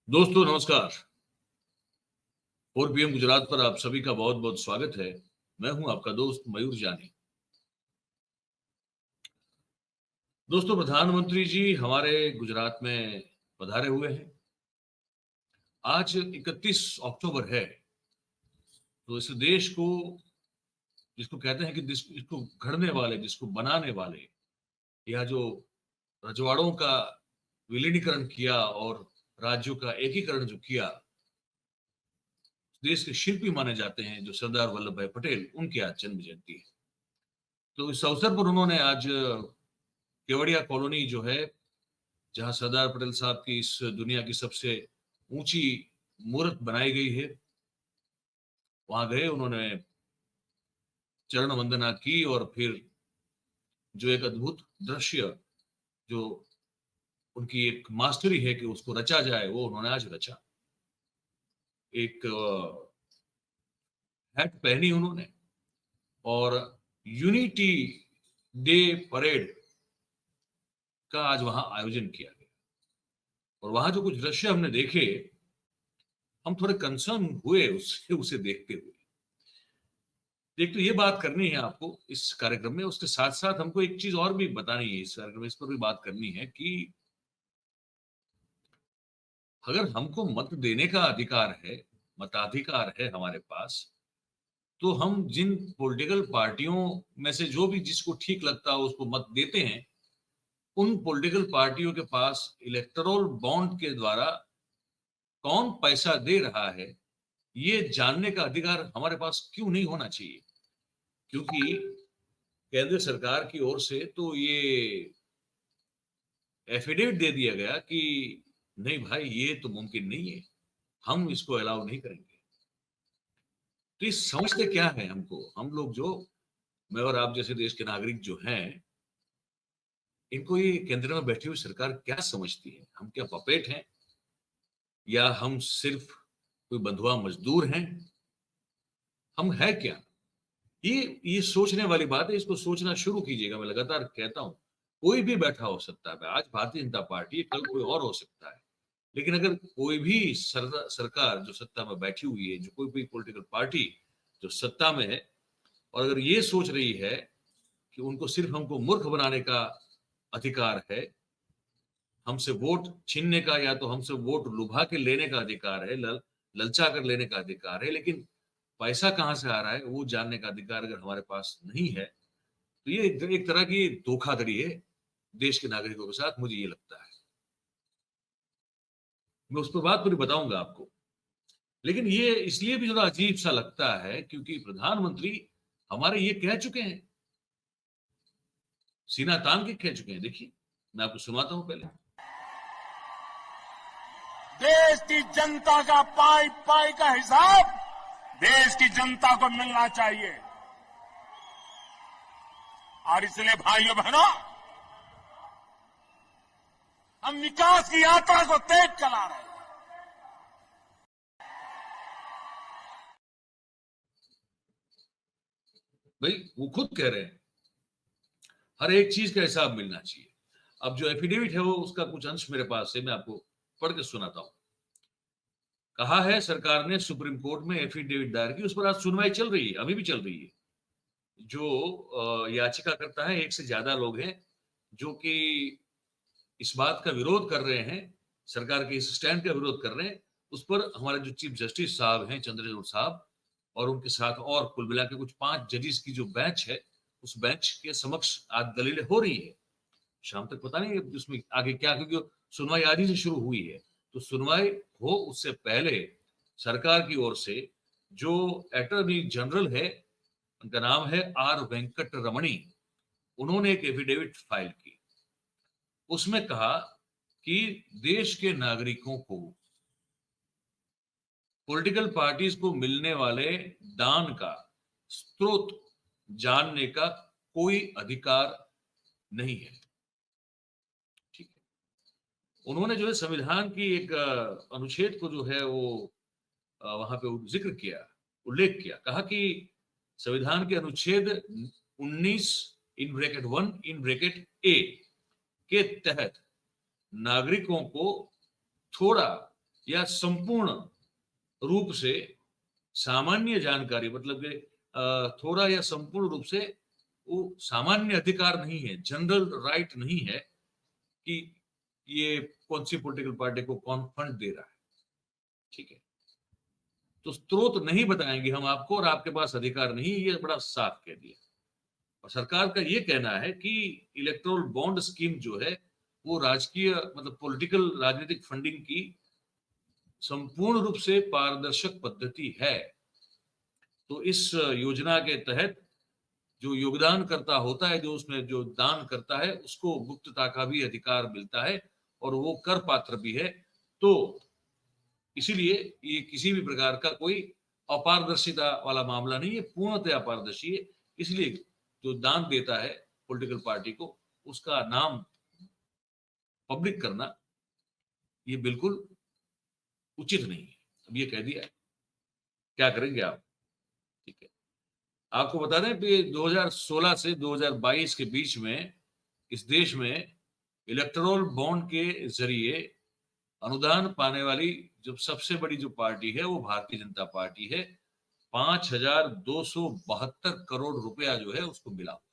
दोस्तों नमस्कार। 4 PM गुजरात पर आप सभी का बहुत बहुत स्वागत है। मैं हूं आपका दोस्त मयूर जानी। दोस्तों, प्रधानमंत्री जी हमारे गुजरात में पधारे हुए हैं। आज 31 अक्टूबर है। तो इस देश को, जिसको कहते हैं कि इसको गढ़ने वाले, जिसको बनाने वाले, या जो रजवाड़ों का विलीनीकरण किया और राज्यों का एकीकरण जो किया, देश के शिल्पी माने जाते हैं जो सरदार वल्लभ भाई पटेल, उनकी आज जन्म जयंती है। तो इस अवसर पर उन्होंने आज केवड़िया कॉलोनी जो है, जहां सरदार पटेल साहब की इस दुनिया की सबसे ऊंची मूर्त बनाई गई है, वहां गए, उन्होंने चरण वंदना की और फिर जो एक अद्भुत दृश्य, जो उनकी एक मास्टरी है कि उसको रचा जाए, वो उन्होंने आज रचा। एक हैट पहनी उन्होंने और यूनिटी डे परेड का आज वहां आयोजन किया गया। और वहां जो कुछ दृश्य हमने देखे, हम थोड़े कंसर्न हुए उसे देखते हुए। एक तो ये बात करनी है आपको इस कार्यक्रम में, उसके साथ साथ हमको एक चीज और भी बतानी है इस कार्यक्रम में, इस पर भी बात करनी है कि अगर हमको मत देने का अधिकार है, मताधिकार है हमारे पास, तो हम जिन पॉलिटिकल पार्टियों में से जो भी जिसको ठीक लगता है उसको मत देते हैं, उन पॉलिटिकल पार्टियों के पास इलेक्टोरल बॉन्ड के द्वारा कौन पैसा दे रहा है, ये जानने का अधिकार हमारे पास क्यों नहीं होना चाहिए? क्योंकि केंद्र सरकार की ओर से तो ये एफिडेविट दे दिया गया कि नहीं भाई, ये तो मुमकिन नहीं है, हम इसको अलाउ नहीं करेंगे। तो ये समझते क्या है हमको, हम लोग जो, मैं और आप जैसे देश के नागरिक जो हैं, इनको ये केंद्र में बैठी हुई सरकार क्या समझती है? हम क्या पपेट हैं, या हम सिर्फ कोई बंधुआ मजदूर हैं? हम है क्या? ये सोचने वाली बात है। इसको सोचना शुरू कीजिएगा। मैं लगातार कहता हूं, कोई भी बैठा हो सकता है। आज भारतीय जनता पार्टी, कल कोई और हो सकता है। लेकिन अगर कोई भी सरकार जो सत्ता में बैठी हुई है, जो कोई भी पॉलिटिकल पार्टी जो सत्ता में है, और अगर ये सोच रही है कि उनको सिर्फ हमको मूर्ख बनाने का अधिकार है, हमसे वोट छीनने का, या तो हमसे वोट लुभा के लेने का अधिकार है, ललचा कर लेने का अधिकार है, लेकिन पैसा कहां से आ रहा है वो जानने का अधिकार अगर हमारे पास नहीं है, तो ये एक तरह की धोखाधड़ी है देश के नागरिकों के साथ, मुझे ये लगता है। मैं उस पर बात पूरी बताऊंगा आपको। लेकिन ये इसलिए भी थोड़ा अजीब सा लगता है क्योंकि प्रधानमंत्री हमारे ये कह चुके हैं, सीना तान के कह चुके हैं। देखिए, मैं आपको सुनाता हूं पहले। देश की जनता का पाई पाई का हिसाब देश की जनता को मिलना चाहिए। और इसलिए भाइयों बहनों, हम विकास की यात्रा को तेज चला रहे हैं। भाई, वो खुद कह रहे हैं हर एक चीज का हिसाब मिलना चाहिए। अब जो एफिडेविट है वो, उसका कुछ अंश मेरे पास है, मैं आपको पढ़ के सुनाता हूं। कहा है सरकार ने सुप्रीम कोर्ट में एफिडेविट दायर की, उस पर आज सुनवाई चल रही है, अभी भी चल रही है। जो याचिका करता है, एक से ज्यादा लोग हैं जो कि इस बात का विरोध कर रहे हैं, सरकार के इस स्टैंड का विरोध कर रहे हैं। उस पर हमारे जो चीफ जस्टिस साहब हैं, चंद्रचूड़ साहब, और उनके साथ और कुल मिला के कुछ 5 जजेस की जो बेंच है, उस बेंच के समक्ष आज दलीलें हो रही है। शाम तक पता नहीं उसमें आगे क्या, क्योंकि सुनवाई आज ही से शुरू हुई है। तो सुनवाई हो उससे पहले सरकार की ओर से जो अटॉर्नी जनरल है, उनका नाम है आर वेंकट रमणी, उन्होंने एक एफिडेविट फाइल की। उसमें कहा कि देश के नागरिकों को पॉलिटिकल पार्टीज को मिलने वाले दान का स्रोत जानने का कोई अधिकार नहीं है। ठीक है। उन्होंने जो है संविधान की एक अनुच्छेद को जो है वो वहां पे जिक्र किया, उल्लेख किया। कहा कि संविधान के अनुच्छेद 19 इन ब्रैकेट 1 इन ब्रैकेट ए के तहत नागरिकों को थोड़ा या संपूर्ण रूप से सामान्य जानकारी, मतलब कि थोड़ा या संपूर्ण रूप से वो सामान्य अधिकार नहीं है, जनरल राइट नहीं है कि ये कौन सी पॉलिटिकल पार्टी को कौन फंड दे रहा है। ठीक है, तो स्रोत नहीं बताएंगे हम आपको और आपके पास अधिकार नहीं, ये बड़ा साफ कह दिया। और सरकार का ये कहना है कि इलेक्टोरल बॉन्ड स्कीम जो है वो राजकीय, मतलब पॉलिटिकल राजनीतिक फंडिंग की संपूर्ण रूप से पारदर्शक पद्धति है। तो इस योजना के तहत जो योगदान करता होता है, जो उसमें जो दान करता है, उसको गुप्तता का भी अधिकार मिलता है और वो कर पात्र भी है। तो इसीलिए ये किसी भी प्रकार का कोई अपारदर्शिता वाला मामला नहीं है, पूर्णतः पारदर्शी है। इसलिए जो दान देता है पॉलिटिकल पार्टी को, उसका नाम पब्लिक करना ये बिल्कुल उचित नहीं है। अब ये कह दिया है, क्या करेंगे आप? ठीक है, आपको बता दें कि 2016 से 2022 के बीच में इस देश में इलेक्टोरल बॉन्ड के जरिए अनुदान पाने वाली जो सबसे बड़ी जो पार्टी है वो भारतीय जनता पार्टी है। 5,272 करोड़ रुपया जो है उसको मिला हुआ है।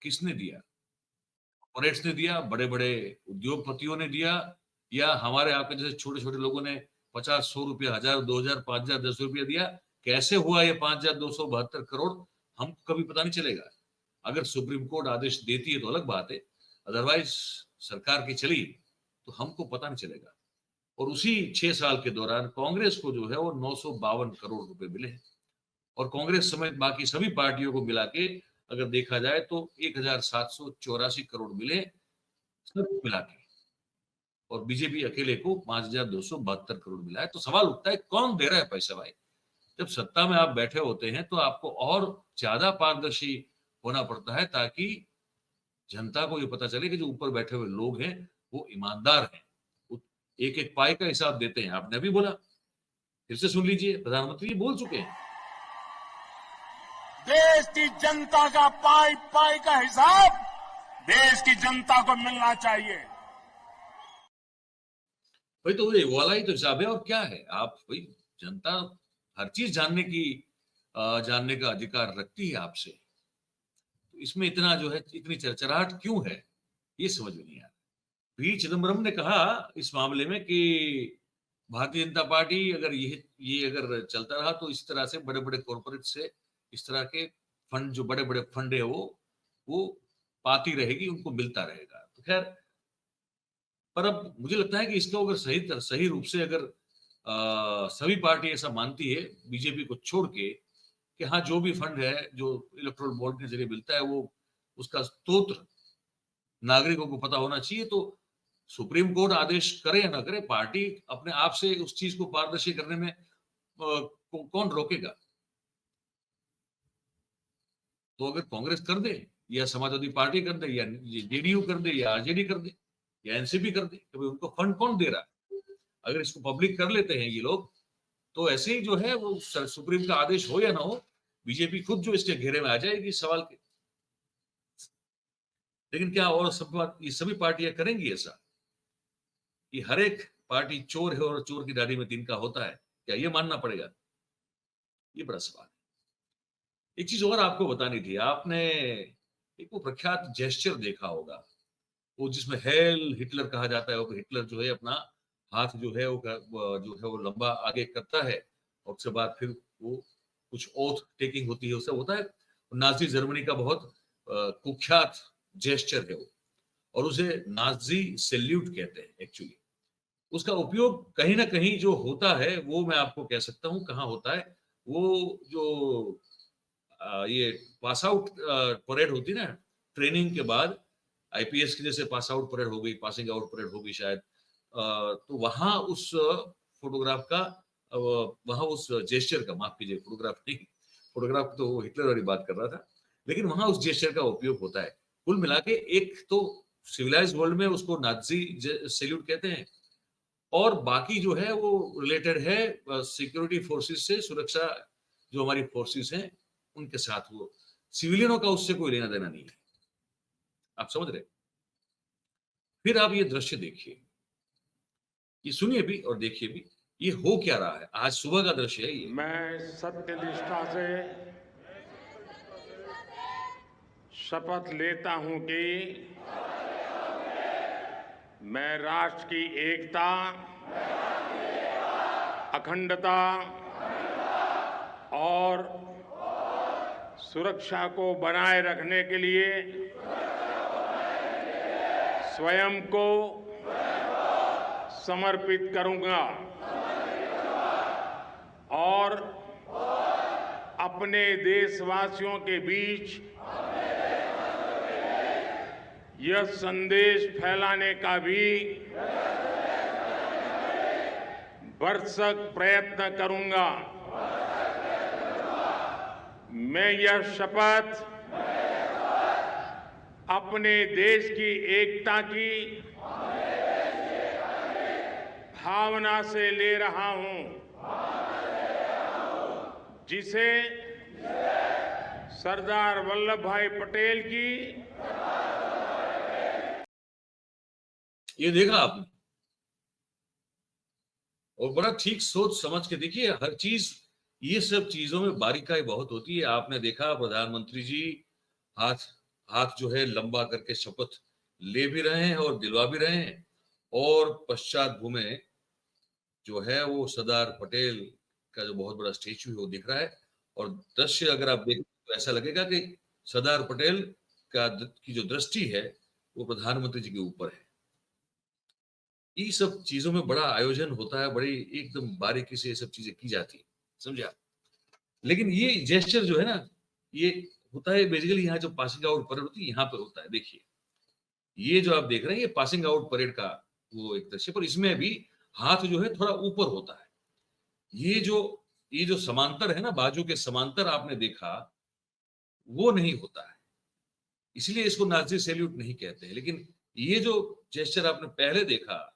किसने दिया? कॉर्पोरेट्स ने दिया, बड़े बड़े उद्योगपतियों ने दिया, या हमारे आपके जैसे छोटे छोटे लोगों ने 50, 100 रुपया, 1000, 2000, 5000, 10 रुपया दिया? कैसे हुआ ये 5,272 करोड़? हमको कभी पता नहीं चलेगा। अगर सुप्रीम कोर्ट आदेश देती है तो अलग बात है, अदरवाइज सरकार की चली तो हमको पता नहीं चलेगा। और उसी 6 साल के दौरान कांग्रेस को जो है वो 952 करोड़ रुपए मिले हैं। और कांग्रेस समेत बाकी सभी पार्टियों को मिला के अगर देखा जाए तो 1,784 करोड़ मिले, सब मिला के। और बीजेपी अकेले को 5,272 करोड़ मिला है। तो सवाल उठता है, कौन दे रहा है पैसा भाई? जब सत्ता में आप बैठे होते हैं तो आपको और ज्यादा पारदर्शी होना पड़ता है, ताकि जनता को ये पता चले कि जो ऊपर बैठे हुए लोग हैं वो ईमानदार हैं, एक एक पाई का हिसाब देते हैं। आपने अभी बोला, फिर से सुन लीजिए, प्रधानमंत्री बोल चुके हैं। देश की जनता का पाई पाई का हिसाब देश की जनता को मिलना चाहिए। भाई तो ये वाला ही तो हिसाब है, और क्या है? आप भाई, जनता हर चीज जानने का अधिकार रखती है आपसे। तो इसमें इतना जो है, इतनी चरचराहट क्यों है, ये समझ में नहीं आ रहा। पी चिदम्बरम ने कहा इस मामले में कि भारतीय जनता पार्टी अगर ये अगर चलता रहा तो इस तरह से बड़े बड़े कॉर्पोरेट से इस तरह के फंड, जो बड़े बड़े फंड है वो पाती रहेगी, उनको मिलता रहेगा। तो खैर, पर अब मुझे लगता है कि इसको अगर सही रूप से अगर सभी पार्टी ऐसा मानती है, बीजेपी को छोड़ के, कि हाँ जो भी फंड है जो इलेक्ट्रोल बॉन्ड के जरिए मिलता है वो उसका स्रोत नागरिकों को पता होना चाहिए। तो सुप्रीम कोर्ट आदेश करे या ना करे, पार्टी अपने आप से उस चीज को पारदर्शी करने में कौन रोकेगा? तो अगर कांग्रेस कर दे, या समाजवादी पार्टी कर दे, या जेडीयू कर दे, या आरजेडी कर दे, या एनसीपी कर दे, तो उनको फंड कौन दे रहा है? अगर इसको पब्लिक कर लेते हैं ये लोग, तो ऐसे ही जो है वो सुप्रीम का आदेश हो या ना हो, बीजेपी खुद जो इसके घेरे में आ जाएगी सवाल के। लेकिन क्या और सब ये सभी पार्टियां करेंगी ऐसा? कि हर एक पार्टी चोर है और चोर की दाढ़ी में तिनका होता है, क्या ये मानना पड़ेगा? ये बड़ा सवाल है। एक चीज और आपको बतानी थी, आपने एक वो प्रख्यात जेस्चर देखा होगा, वो जिसमें हेल हिटलर कहा जाता है। वो हिटलर जो है अपना हाथ जो है जो है वो लंबा आगे करता है, और उसके बाद फिर वो कुछ ओथ टेकिंग होती है, उससे होता है। नाजी जर्मनी का बहुत कुख्यात जेस्चर है वो, और उसे नाजी सैल्यूट कहते हैं एक्चुअली। उसका उपयोग कहीं ना कहीं जो होता है वो मैं आपको कह सकता हूँ कहाँ होता है। वो जो ये पास आउट परेड होती ना ट्रेनिंग के बाद, आईपीएस की जैसे पास आउट परेड हो गई, पासिंग आउट परेड हो गई शायद, तो वहां उस फोटोग्राफ का, वहां उस जेस्चर का, माफ कीजिए फोटोग्राफ नहीं, फोटोग्राफ तो हिटलर वाली बात कर रहा था, लेकिन वहां उस जेस्चर का उपयोग होता है। कुल मिला के एक तो सिविलाइज वर्ल्ड में उसको नाजी सैल्यूट कहते हैं, और बाकी जो है वो रिलेटेड है सिक्योरिटी फोर्सेस से, सुरक्षा जो हमारी फोर्सेस हैं उनके साथ। वो सिविलियनों का उससे कोई लेना देना नहीं है। आप समझ रहे? फिर आप ये दृश्य देखिए, ये सुनिए भी और देखिए भी ये हो क्या रहा है। आज सुबह का दृश्य है ये। मैं सत्यनिष्ठा से शपथ लेता हूं कि मैं राष्ट्र की एकता, अखंडता और सुरक्षा को बनाए रखने के लिए स्वयं को समर्पित करूंगा और अपने देशवासियों के बीच यह संदेश फैलाने का भी भरसक प्रयत्न करूंगा। मैं यह शपथ अपने देश की एकता की भावना से ले रहा हूं, जिसे सरदार वल्लभ भाई पटेल की ये देखा आपने, और बड़ा ठीक सोच समझ के देखिए हर चीज, ये सब चीजों में बारीकाई बहुत होती है। आपने देखा प्रधानमंत्री जी हाथ हाथ जो है लंबा करके शपथ ले भी रहे हैं और दिलवा भी रहे हैं, और पश्चात भूमि जो है वो सरदार पटेल का जो बहुत बड़ा स्टेचू है वो दिख रहा है, और दृश्य अगर आप देखें तो ऐसा लगेगा कि सरदार पटेल की जो दृष्टि है वो प्रधानमंत्री जी के ऊपर है। ये सब चीजों में बड़ा आयोजन होता है, बड़ी एकदम बारीकी से ये सब चीजें की जाती है, समझे आप। लेकिन ये जेस्चर जो है ना, ये होता है बेसिकली यहाँ जो पासिंग आउट परेड होती है यहाँ पे होता है। देखिए ये जो आप देख रहे हैं ये पासिंग आउट परेड का वो एक दृश्य, पर इसमें भी हाथ जो है थोड़ा ऊपर होता है। ये जो समांतर है ना, बाजू के समांतर आपने देखा वो नहीं होता है, इसलिए इसको नाजी सैल्यूट नहीं कहते हैं। लेकिन ये जो जेस्चर आपने पहले देखा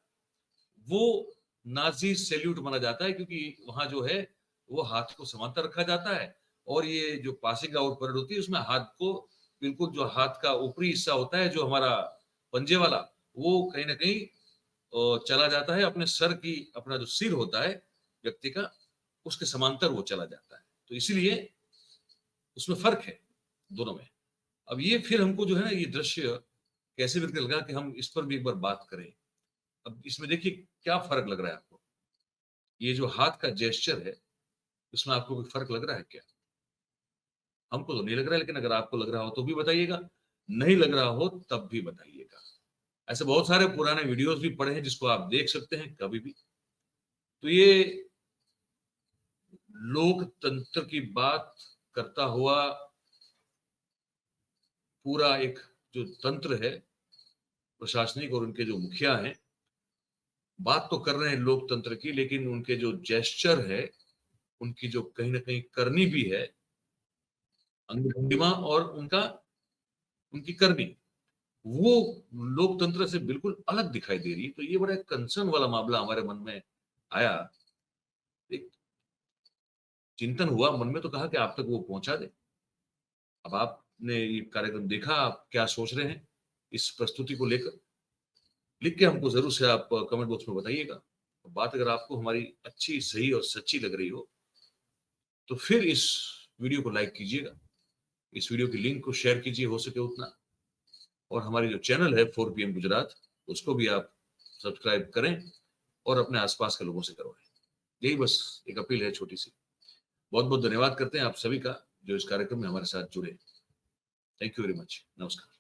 वो नाजी सैल्यूट माना जाता है, क्योंकि वहां जो है वो हाथ को समांतर रखा जाता है, और ये जो पासिंग आउट परेड होती है उसमें हाथ को बिल्कुल जो हाथ का ऊपरी हिस्सा होता है जो हमारा पंजे वाला, वो कहीं ना कहीं चला जाता है अपने सर की, अपना जो सिर होता है व्यक्ति का उसके समांतर वो चला जाता है, तो इसीलिए उसमें फर्क है दोनों में। अब ये फिर हमको जो है ना ये दृश्य कैसे भी लगा कि हम इस पर भी एक बार बात करें। अब इसमें देखिए क्या फर्क लग रहा है आपको, ये जो हाथ का जेस्चर है उसमें आपको कोई फर्क लग रहा है क्या? हमको तो नहीं लग रहा है, लेकिन अगर आपको लग रहा हो तो भी बताइएगा, नहीं लग रहा हो तब भी बताइएगा। ऐसे बहुत सारे पुराने वीडियोस भी पड़े हैं जिसको आप देख सकते हैं कभी भी। तो ये लोकतंत्र की बात करता हुआ पूरा एक जो तंत्र है प्रशासनिक और उनके जो मुखिया हैं, बात तो कर रहे हैं लोकतंत्र की, लेकिन उनके जो जेस्चर है, उनकी जो कहीं ना कहीं करनी भी है अंग भंगिमा और उनकी करनी, वो लोकतंत्र से बिल्कुल अलग दिखाई दे रही है। तो ये बड़ा कंसर्न वाला मामला हमारे मन में आया, एक चिंतन हुआ मन में, तो कहा कि आप तक वो पहुंचा दे। अब आपने ये कार्यक्रम देखा, आप क्या सोच रहे हैं इस प्रस्तुति को लेकर, लिख के हमको जरूर से आप कमेंट बॉक्स में बताइएगा। बात अगर आपको हमारी अच्छी, सही और सच्ची लग रही हो तो फिर इस वीडियो को लाइक कीजिएगा, इस वीडियो की लिंक को शेयर कीजिए हो सके उतना, और हमारी जो चैनल है 4 PM गुजरात उसको भी आप सब्सक्राइब करें और अपने आसपास के लोगों से करवाएं। यही बस एक अपील है छोटी सी। बहुत बहुत धन्यवाद करते हैं आप सभी का जो इस कार्यक्रम में हमारे साथ जुड़े। Thank you very much. नमस्कार।